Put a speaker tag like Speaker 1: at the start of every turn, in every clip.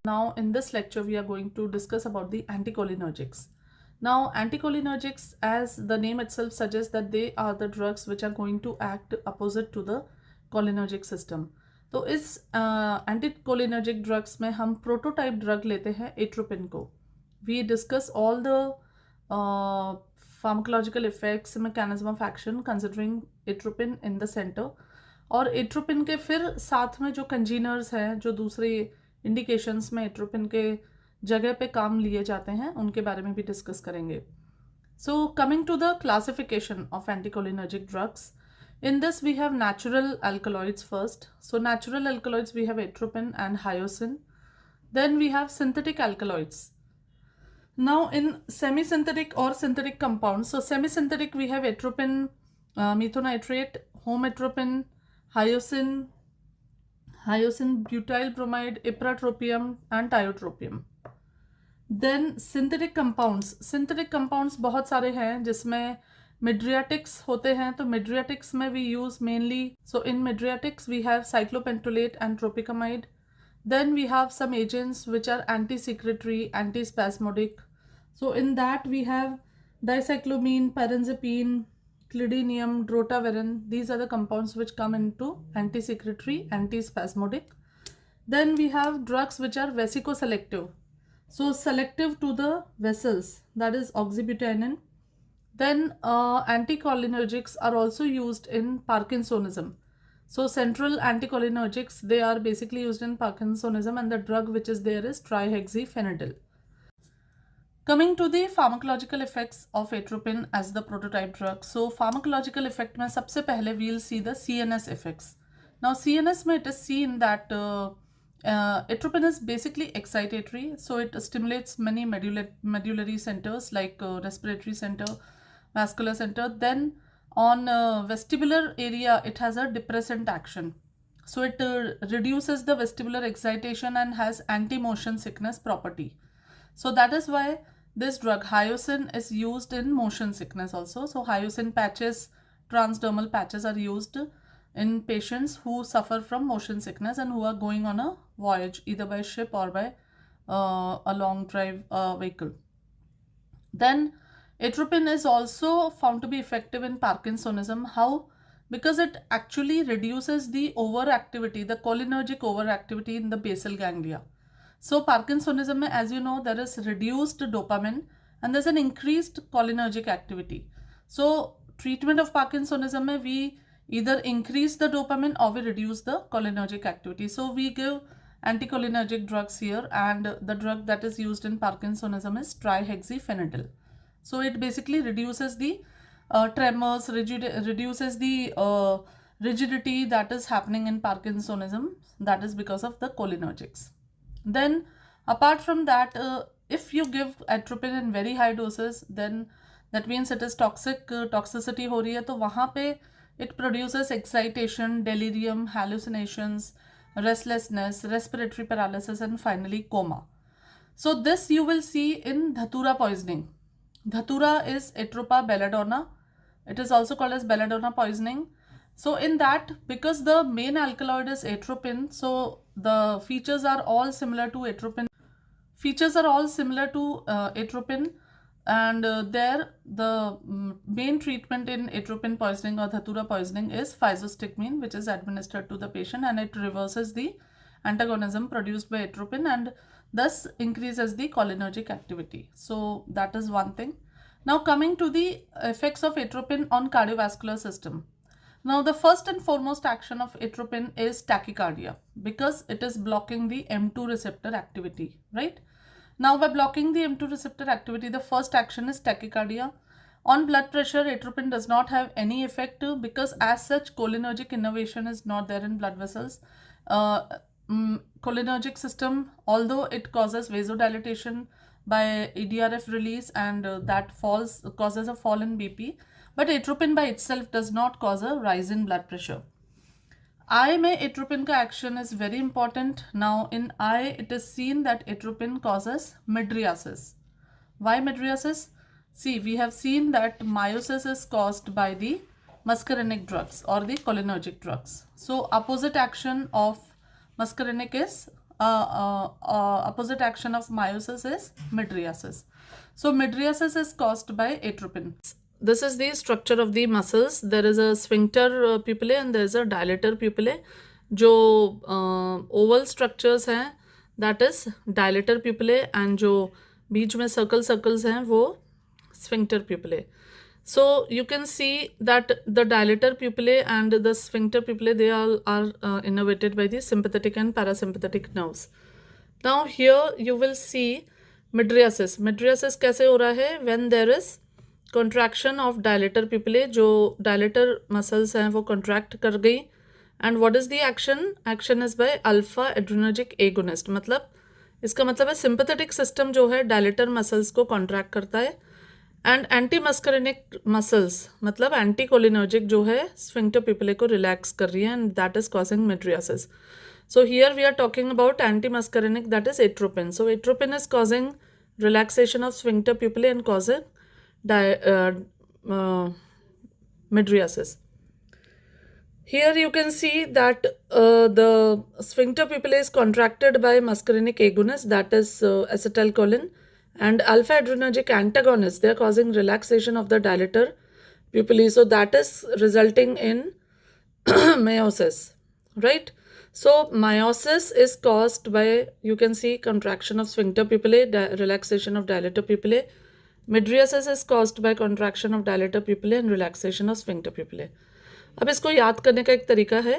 Speaker 1: Now in this lecture we are going to discuss about the anticholinergics. Now anticholinergics, as the name itself suggests, that they are the drugs which are going to act opposite to the cholinergic system. तो इस anticholinergic drugs में हम prototype drug लेते हैं atropine को. We discuss all the pharmacological effects, mechanism of action considering atropine in the centre. और atropine के फिर साथ में जो कंजीनर्स हैं, जो दूसरे इंडिकेशंस में एट्रोपिन के जगह पे काम लिए जाते हैं, उनके बारे में भी डिस्कस करेंगे. So coming to the classification of anticholinergic drugs, in this we have natural alkaloids first. So natural alkaloids we have atropine and hyoscine. Then we have synthetic alkaloids. Now in semi-synthetic or synthetic compounds, so semi-synthetic we have atropine, methonitrate, hometropine, hyoscine, butyl bromide, ipratropium and tiotropium. Then synthetic compounds बहुत सारे हैं, जिसमें midriatics होते हैं. तो midriatics में we use mainly, so in midriatics we have cyclopentolate and tropicamide. Then we have some agents which are anti-secretory, antispasmodic. So in that we have dicyclomine, pyrazipine, clidinium, drotaverine. These are the compounds which come into anti-secretory, antispasmodic. Then we have drugs which are vesicoselective, so selective to the vessels, that is oxybutynin. Then anticholinergics are also used in Parkinsonism. So central anticholinergics, they are basically used in Parkinsonism, and the drug which is there is trihexyphenidyl. Coming to the pharmacological effects of atropine as the prototype drug. So pharmacological effect में सबसे पहले we'll see the CNS effects. Now CNS में it is seen that atropine is basically excitatory, so it stimulates many medullary centers like respiratory center, vascular center. Then on vestibular area it has a depressant action, so it reduces the vestibular excitation and has anti-motion sickness property. So that is why this drug hyoscine is used in motion sickness also. So hyoscine patches, transdermal patches are used in patients who suffer from motion sickness and who are going on a voyage either by ship or by a long drive vehicle. Then atropine is also found to be effective in Parkinsonism. How? Because it actually reduces the overactivity, the cholinergic overactivity in the basal ganglia. So Parkinsonism में, as you know, there is reduced dopamine and there's an increased cholinergic activity. So treatment of Parkinsonism में we either increase the dopamine or we reduce the cholinergic activity. So we give anticholinergic drugs here, and the drug that is used in Parkinsonism is trihexyphenidyl. So it basically reduces the tremors, reduces the rigidity that is happening in Parkinsonism. That is because of the cholinergics. Then apart from that, if you give atropine in very high doses, then that means it is toxic, toxicity हो रही है, तो वहाँ पे it produces excitation, delirium, hallucinations, restlessness, respiratory paralysis, and finally coma. So this you will see in Dhatura poisoning. Dhatura is Atropa belladonna. It is also called as belladonna poisoning. So in that, because the main alkaloid is atropine, so the features are all similar to atropine. Atropine, and there the main treatment in atropine poisoning or Dhatura poisoning is physostigmine, which is administered to the patient, and it reverses the antagonism produced by atropine and thus increases the cholinergic activity. So that is one thing. Now coming to the effects of atropine on cardiovascular system. Now the first and foremost action of atropine is tachycardia, because it is blocking the M2 receptor activity, right? Now by blocking the M2 receptor activity, the first action is tachycardia. On blood pressure, atropine does not have any effect, because as such cholinergic innervation is not there in blood vessels. Cholinergic system, although it causes vasodilatation by EDRF release, and that causes a fall in BP, but atropine by itself does not cause a rise in blood pressure. Eye में atropine का action is very important. Now in eye it is seen that atropine causes mydriasis. Why mydriasis? See, we have seen that miosis is caused by the muscarinic drugs or the cholinergic drugs. So opposite action of muscarinic is opposite action of meiosis is mydriasis. So mydriasis is caused by atropine. This is the structure of the muscles. There is a sphincter pupillae and there is a dilator pupillae. जो oval structures हैं that is dilator pupillae, and जो बीच में circles हैं वो sphincter pupillae. So you can see that the dilator pupillae and the sphincter pupillae, they all are innervated by the sympathetic and parasympathetic nerves. Now here you will see mydriasis. Mydriasis कैसे हो रहा है? When there is contraction of dilator pupillae, जो dilator muscles हैं वो contract कर गई. And what is the action? Action is by alpha adrenergic agonist. मतलब इसका मतलब है sympathetic system जो है dilator muscles को contract करता है, and anti-muscarinic muscles मतलब anticholinergic जो है sphincter pupillae को relax कर रही है, and that is causing mydriasis. So here we are talking about anti-muscarinic, that is atropine. So atropine is causing relaxation of sphincter pupillae and causing mydriasis. Here you can see that the sphincter pupillae is contracted by muscarinic agonist, that is acetylcholine, and alpha adrenergic antagonists, they are causing relaxation of the dilator pupillae. So that is resulting in meiosis, right? So meiosis is caused by, you can see, contraction of sphincter pupillae, relaxation of dilator pupillae. Mydriasis is caused by contraction of dilator pupillae and relaxation of sphincter pupillae. अब इसको याद करने का एक तरीका है,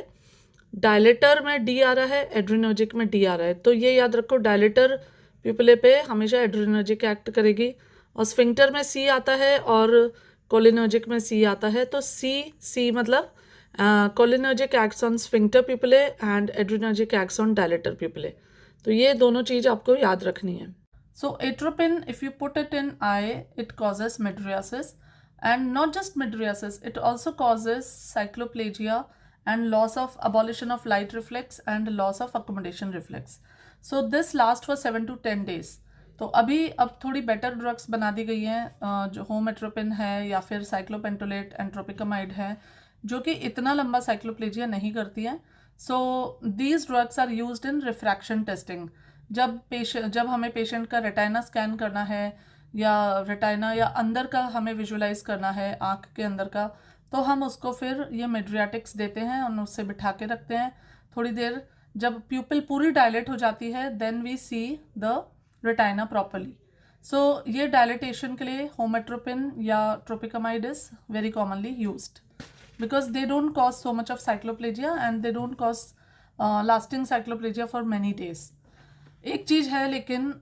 Speaker 1: dilator में D आ रहा है, एड्रीनर्जिक में डी आ रहा है, तो ये याद रखो डायलेटर प्यूपिले पे हमेशा एड्रीनर्जिक एक्ट करेगी, और स्फिंक्टर में सी आता है और कोलिनर्जिक में सी आता है. तो सी मतलब cholinergic acts on sphincter pupillae and adrenergic acts on dilator pupillae. तो ये दोनों चीज़ आपको याद रखनी है. So atropine, if you put it in eye, it causes mydriasis, and not just mydriasis, it also causes cycloplegia and loss of abolition of light reflex and loss of accommodation reflex. So this lasts for 7 to 10 days. तो अब थोड़ी better drugs बना दी गई हैं, जो home atropine है या फिर साइक्लोपेंटोलेट एंट्रोपिकामाइड है, जो कि इतना लंबा साइक्लोप्लेजिया नहीं करती हैं. So these drugs are used in refraction testing. जब हमें पेशेंट का रेटाइना स्कैन करना है या रेटाइना या अंदर का हमें विजुलाइज करना है आँख के अंदर का, तो हम उसको फिर ये मिड्रियाटिक्स देते हैं और उससे बिठा के रखते हैं थोड़ी देर. जब प्यूपिल पूरी डायलेट हो जाती है then we see the retina properly. So ये डायलेटेशन के लिए होमेट्रोपिन या tropicamide is very commonly used because they don't cause so much of cycloplegia and they don't cause lasting cycloplegia for many days. एक चीज़ है लेकिन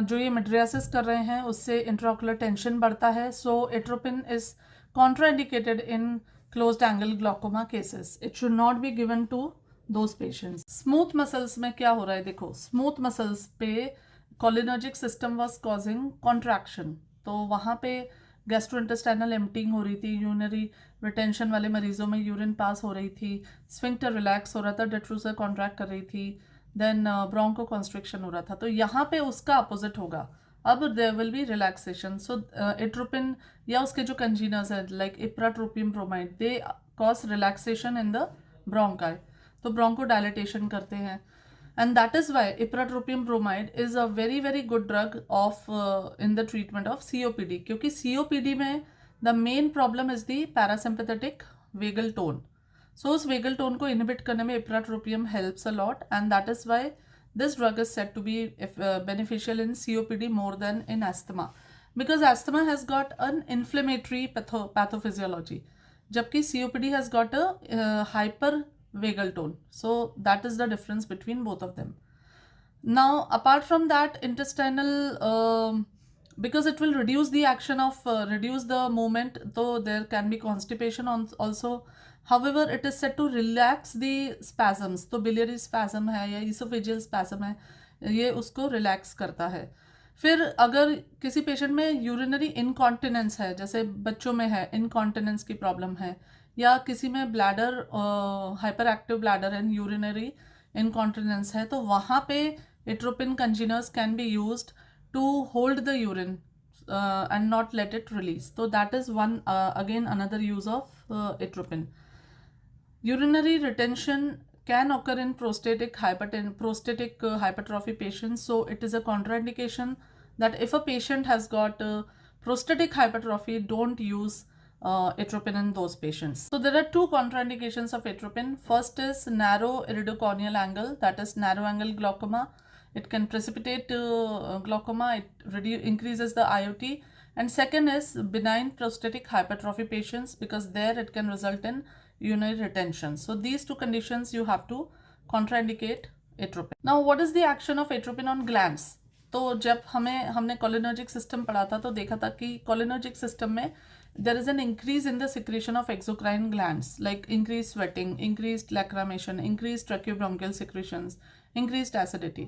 Speaker 1: जो ये मिड्रियासिस कर रहे हैं उससे इंट्राओकुलर टेंशन बढ़ता है. So atropine is contraindicated in closed angle glaucoma cases. It should not be given to those patients. Smooth muscles में क्या हो रहा है देखो, स्मूथ मसल्स पे cholinergic system was causing contraction, तो वहाँ पे गैस्ट्रोइंटेस्टाइनल एम्प्टिंग हो रही थी, यूरिनरी रिटेंशन वाले मरीजों में यूरिन पास हो रही थी, स्फिंक्टर रिलैक्स हो रहा था, डेट्रूसर कॉन्ट्रैक्ट कर रही थी, देन ब्रोंको कॉन्स्ट्रिक्शन हो रहा था. तो यहाँ पे उसका अपोजिट होगा, अब there will be relaxation. So atropine या उसके जो कंजीनर्स हैं like ipratropium bromide, they cause relaxation in the bronchi, तो ब्रोंको डायलेटेशन करते हैं. And that is why ipratropium bromide is a very very good drug of in the treatment of COPD, क्योंकि COPD में the main problem is the parasympathetic vagal tone. So उस vagal tone को inhibit करने में ipratropium helps a lot, and that is why this drug is said to be beneficial in COPD more than in asthma, because asthma has got an inflammatory pathophysiology, जबकि COPD has got a hyper vagal tone. So that is the difference between both of them. Now apart from that, intestinal because it will reduce the action of reduce the movement, though there can be constipation also. However, it is said to relax the spasms. तो biliary spasm है या esophageal spasm है, ये उसको relax करता है. फिर अगर किसी पेशेंट में यूरिनरी इनकॉन्टिनेंस है, जैसे बच्चों में है इनकॉन्टिनेंस की प्रॉब्लम है, या किसी में bladder hyper active bladder and urinary incontinence है, तो वहाँ पे atropine congeners can be used to hold the urine and not let it release. तो that is one again another use of atropine. Urinary retention can occur in prostatic hypertrophy patients. So it is a contraindication that if a patient has got prostatic hypertrophy, don't use atropine in those patients. So there are two contraindications of atropine. First is narrow iridocorneal angle, that is narrow angle glaucoma. It can precipitate glaucoma, it increases the IOT. And second is benign prostatic hypertrophy patients, because there it can result in urinary retention. So these two conditions you have to contraindicate atropine. Now what is the action of atropine on glands? तो जब हमने cholinergic system पढ़ा था तो देखा था कि cholinergic system में there is an increase in the secretion of exocrine glands, like increased sweating, increased lacrimation, increased tracheobronchial secretions, increased acidity.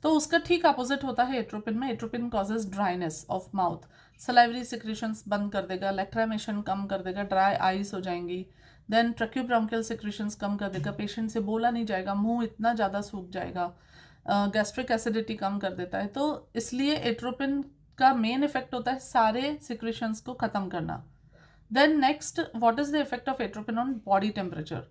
Speaker 1: तो उसका ठीक अपोजिट होता है एट्रोपिन में. Atropine causes dryness of mouth, salivary secretions बंद कर देगा, लैक्रामेशन कम कर देगा, ड्राई आइज हो जाएंगी, देन ट्रैक्योब्रोंकियल सिक्रेशंस कम कर देगा, पेशेंट से बोला नहीं जाएगा, मुंह इतना ज़्यादा सूख जाएगा, गैस्ट्रिक एसिडिटी कम कर देता है. तो इसलिए एट्रोपिन का मेन इफेक्ट होता है सारे सिक्रेशंस को ख़त्म करना. Then next, what is the effect of atropine on body temperature?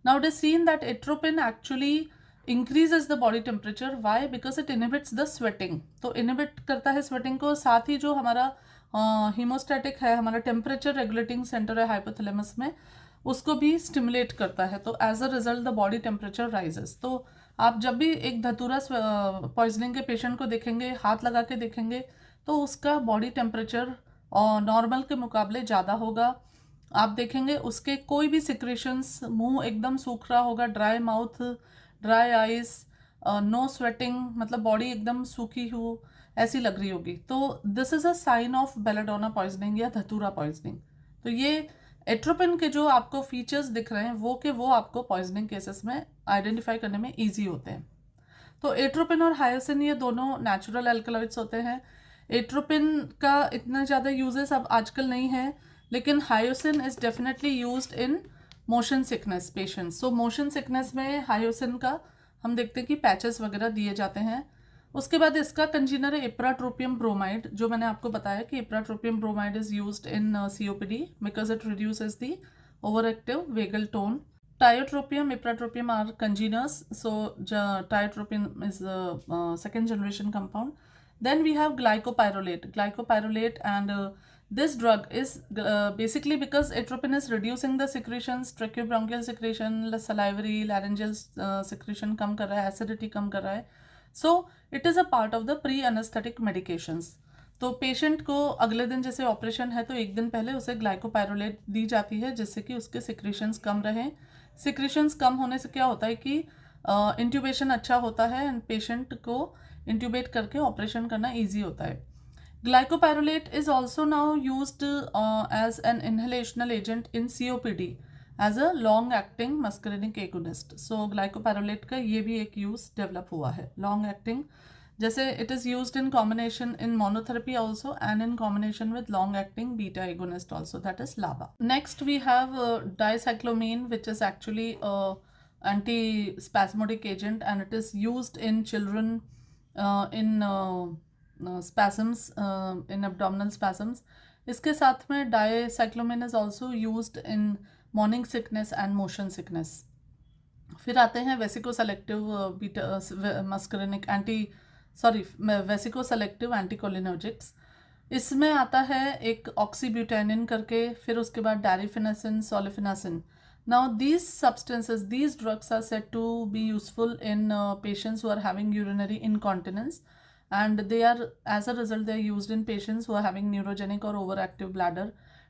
Speaker 1: Now it is seen that atropine actually increases the body temperature. Why? Because it inhibits the sweating. तो inhibit करता है sweating को, साथ ही जो हमारा हीमोस्टैटिक है, हमारा temperature regulating centre है हाइपोथैलेमस में, उसको भी स्टिमुलेट करता है. तो as a result the body temperature rises. तो आप जब भी एक धतूरा पॉइजनिंग के पेशेंट को देखेंगे, हाथ लगा के देखेंगे, तो उसका बॉडी टेम्परेचर नॉर्मल के मुकाबले ज़्यादा होगा. आप देखेंगे उसके कोई भी सिक्रेशंस, मुंह एकदम सूख रहा होगा, dry mouth, dry eyes, no sweating, मतलब बॉडी एकदम सूखी हो ऐसी लग रही होगी. तो this is a sign of belladonna poisoning या धतूरा पॉइजनिंग. तो ये एट्रोपिन के जो आपको फीचर्स दिख रहे हैं वो आपको पॉइजनिंग केसेस में आइडेंटिफाई करने में ईजी होते हैं. तो एट्रोपिन और हायोसिन ये दोनों नेचुरल एल्कलॉइड्स होते हैं. एट्रोपिन का इतना ज़्यादा यूजेस अब आजकल नहीं है, लेकिन hyoscine is definitely used in motion sickness patients. So motion sickness में हायोसिन का हम देखते हैं कि पैचेस वगैरह दिए जाते हैं. उसके बाद इसका कंजीनर है इप्राट्रोपियम ब्रोमाइड, जो मैंने आपको बताया कि ipratropium bromide is used in COPD because it reduces the over active vagal tone. Tiotropium, ipratropium are congeners. So tiotropium is the second generation compound. Then we have glycopyrrolate, and this drug is basically because atropine is reducing the secretions, tracheobronchial secretion, salivary, laryngeal secretion कम कर रहा है, acidity कम कर रहा है. So it is a part of the pre-anesthetic medications. तो patient को अगले दिन जैसे ऑपरेशन है तो एक दिन पहले उसे ग्लाइकोपायरोलेट दी जाती है, जिससे कि उसके सिक्रेशंस कम रहें. सिक्रेशंस कम होने से क्या होता है कि इंट्यूबेशन अच्छा होता है एंड पेशेंट को इंट्यूबेट करके ऑपरेशन करना ईजी होता है. Glycopyrrolate is also now used as an inhalational agent in COPD as a long acting muscarinic agonist. So glycopyrrolate का ये भी एक यूज डेवलप हुआ है, लॉन्ग एक्टिंग. जैसे it is used in combination in monotherapy also and in combination with long acting beta agonist also, that is LABA. Next we have dicyclomine, which is actually anti-spasmodic agent, and it is used in children in spasms, in abdominal spasms. इसके साथ में dicyclomine is also used in morning sickness and motion sickness. फिर आते हैं vesicoselective beta muscarinic vesicoselective anticholinergics. इसमें आता है एक ऑक्सीब्यूटेनिन करके, फिर उसके बाद डारिफिनासिन, सोलिफिनासिन. Now these substances, these drugs are said to be useful in patients who are having urinary incontinence, and they are, as a result, they are used in patients who are having neurogenic or overactive bladder.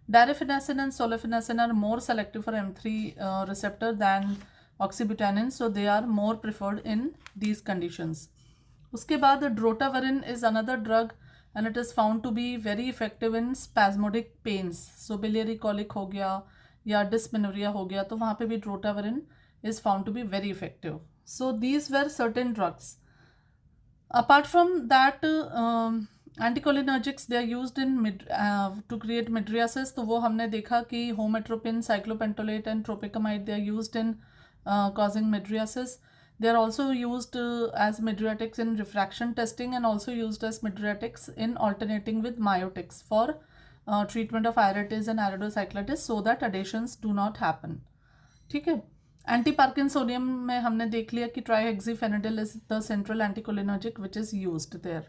Speaker 1: Darifenacin and solifenacin are more selective for M3 receptor than oxybutynin, so they are more preferred in these conditions. उसके बाद ड्रोटावरिन is another drug and it is found to be very effective in spasmodic pains. So biliary colic हो गया या dysmenorrhoea हो गया, तो वहाँ पे भी drotaverine is found to be very effective. So these were certain drugs. Apart from that anticholinergics they are used in to create mydriasis. तो वो हमने देखा कि homatropine, cyclopentolate and tropicamide they are used in causing midriasis. They are also used as midriatics in refraction testing and also used as midriatics in alternating with myotics for treatment of iritis and iridocyclitis so that adhesions do not happen. ठीक है. Anti पार्किंसोनियम में हमने देख लिया कि trihexyphenidyl is the central anticholinergic which is used there.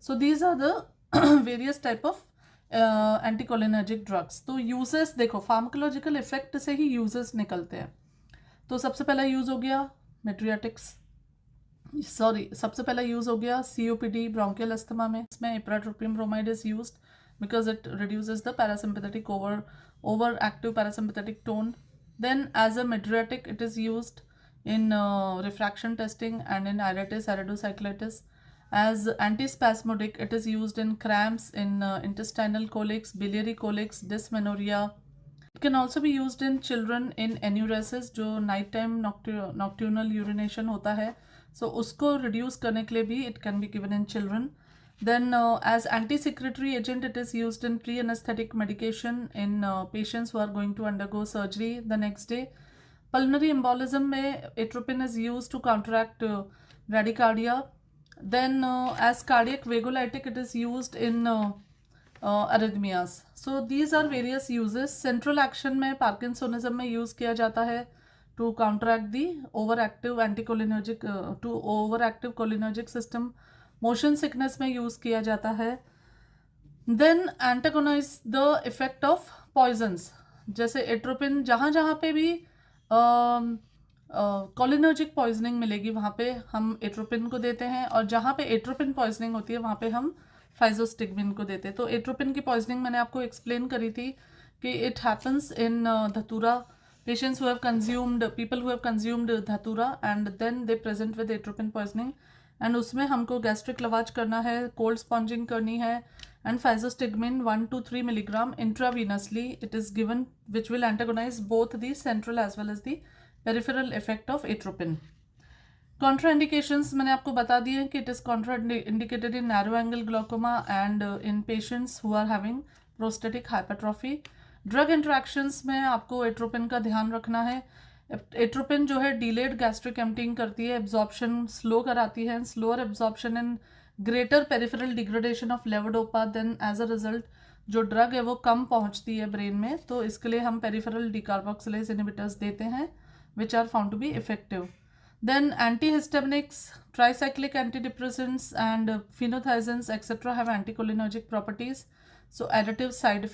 Speaker 1: So these are the various type of anticholinergic drugs. तो uses देखो, pharmacological effect से ही यूजेस निकलते हैं. तो सबसे पहला यूज हो गया मेट्रियाटिक्स, सबसे पहला यूज हो गया COPD ब्रोंकियल अस्थमा में. इसमें ipratropium bromide is used because it reduces the parasympathetic over active parasympathetic tone. Then as a mydriatic it is used in refraction testing and in iritis, iridocyclitis. As antispasmodic it is used in cramps, in intestinal colics, biliary colics, dysmenorrhea. It can also be used in children in enuresis, जो night time nocturnal urination होता है, so उसको reduce करने के लिए भी it can be given in children. Then as anti-secretory agent it is used in pre-anesthetic medication in patients who are going to undergo surgery the next day. Pulmonary embolism में atropine is used to counteract bradycardia. Then as cardiac vagolytic it is used in arrhythmias. So these are various uses. Central action में Parkinsonism में use किया जाता है to counteract the overactive anticholinergic to overactive cholinergic system. Motion sickness में use किया जाता है. Then antagonize the effect of poisons, जैसे एट्रोपिन, जहाँ जहाँ पे भी कोलिनर्जिक पॉइजनिंग मिलेगी वहाँ पे हम एट्रोपिन को देते हैं, और जहाँ पे एट्रोपिन पॉइजनिंग होती है वहाँ पे हम फाइजोस्टिग्मिन को देते हैं. तो एट्रोपिन की पॉइजनिंग मैंने आपको एक्सप्लेन करी थी कि it happens in datura. Patients who have consumed, people who have consumed datura and then they present with atropine poisoning, and उसमें हमको गैस्ट्रिक लवाज करना है, कोल्ड स्पॉन्जिंग करनी है, and physostigmine 1 to 3 milligram intravenously it is given which will antagonize both the central as well as the peripheral effect of atropine. Contraindications मैंने आपको बता दिए कि it is contraindicated in narrow angle glaucoma and in patients who are having prostatic hypertrophy. Drug interactions में आपको atropine का ध्यान रखना है. एट्रोपिन जो है डिलेड गैस्ट्रिक एम्प्टिंग करती है, एब्जॉर्प्शन स्लो कराती है, slower absorption and greater peripheral degradation of levodopa. Then as a result जो ड्रग है वो कम पहुंचती है ब्रेन में, तो इसके लिए हम पेरिफेरल डिकार्बोक्सिलेज इनहिबिटर्स देते हैं which are found to be effective. Then antihistaminics, tricyclic antidepressants and phenothiazines etc. have anticholinergic properties. So additive side effects